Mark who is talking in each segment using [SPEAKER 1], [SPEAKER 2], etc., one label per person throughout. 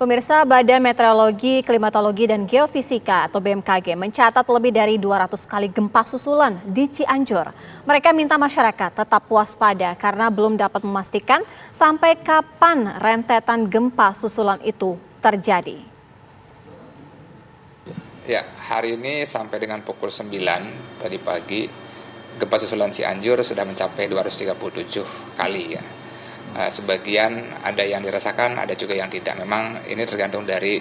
[SPEAKER 1] Pemirsa, Badan Meteorologi, Klimatologi, dan Geofisika atau BMKG mencatat lebih dari 200 kali gempa susulan di Cianjur. Mereka minta masyarakat tetap waspada karena belum dapat memastikan sampai kapan rentetan gempa susulan itu terjadi.
[SPEAKER 2] Ya, hari ini sampai dengan pukul 9 tadi pagi, gempa susulan Cianjur sudah mencapai 237 kali ya. Sebagian ada yang dirasakan, ada juga yang tidak. Memang ini tergantung dari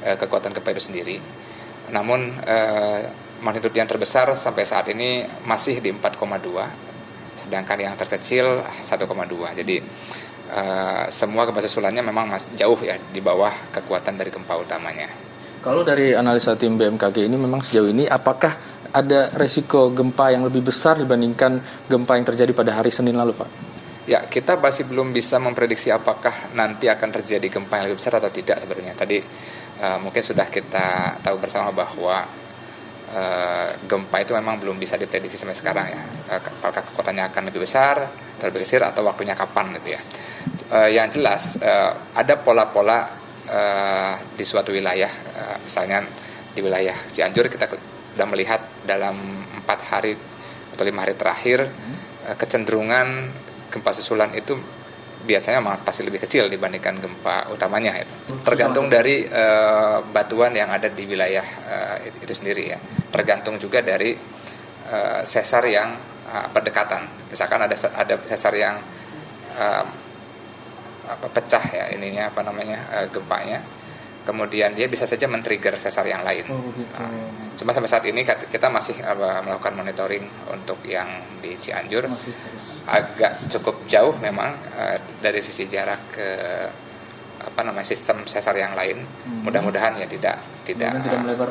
[SPEAKER 2] kekuatan gempa itu sendiri. Namun magnitudo yang terbesar sampai saat ini masih di 4,2, sedangkan yang terkecil 1,2. Jadi semua gempa susulannya memang masih jauh ya di bawah kekuatan dari gempa utamanya.
[SPEAKER 3] Kalau dari analisa tim BMKG ini memang sejauh ini apakah ada resiko gempa yang lebih besar dibandingkan gempa yang terjadi pada hari Senin lalu, Pak?
[SPEAKER 2] Ya, kita masih belum bisa memprediksi apakah nanti akan terjadi gempa yang lebih besar atau tidak sebenarnya. Tadi mungkin sudah kita tahu bersama bahwa gempa itu memang belum bisa diprediksi sampai sekarang ya. Apakah kekuatannya akan lebih besar, lebih kecil, atau waktunya kapan gitu ya. Yang jelas ada pola-pola di suatu wilayah, misalnya di wilayah Cianjur kita sudah melihat dalam 4 hari atau 5 hari terakhir kecenderungan gempa susulan itu biasanya memang pasti lebih kecil dibandingkan gempa utamanya ya. Tergantung dari batuan yang ada di wilayah itu sendiri ya. Tergantung juga dari sesar yang berdekatan. Misalkan ada sesar yang pecah ya gempanya. Kemudian dia bisa saja men-trigger sesar yang lain. Cuma sampai saat ini kita masih melakukan monitoring untuk yang di Cianjur. Agak cukup jauh memang dari sisi jarak ke sistem sesar yang lain. Mudah-mudahan ya tidak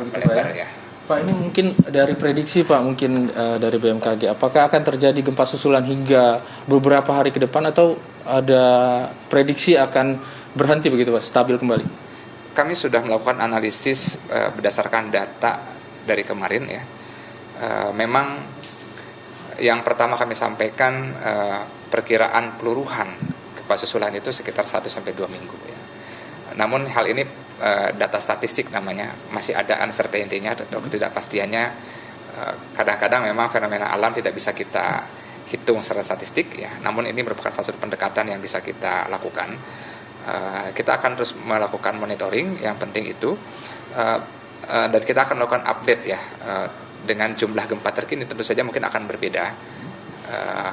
[SPEAKER 2] melebar ya.
[SPEAKER 3] Pak, ini mungkin dari prediksi Pak, mungkin dari BMKG, apakah akan terjadi gempa susulan hingga beberapa hari ke depan atau ada prediksi akan berhenti begitu Pak, stabil kembali?
[SPEAKER 2] Kami sudah melakukan analisis berdasarkan data dari kemarin ya. Memang yang pertama kami sampaikan perkiraan peluruhan gempa susulan itu sekitar 1-2 minggu ya. Namun hal ini data statistik namanya, masih ada uncertainty-nya atau ketidakpastiannya. Kadang-kadang memang fenomena alam tidak bisa kita hitung secara statistik ya. Namun ini merupakan salah satu pendekatan yang bisa kita lakukan. Kita akan terus melakukan monitoring, yang penting itu, dan kita akan melakukan update ya. Dengan jumlah gempa terkini tentu saja mungkin akan berbeda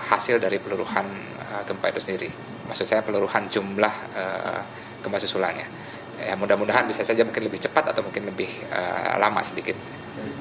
[SPEAKER 2] hasil dari peluruhan gempa itu sendiri. Maksud saya peluruhan jumlah gempa susulannya. Ya, mudah-mudahan bisa saja mungkin lebih cepat atau mungkin lebih lama sedikit.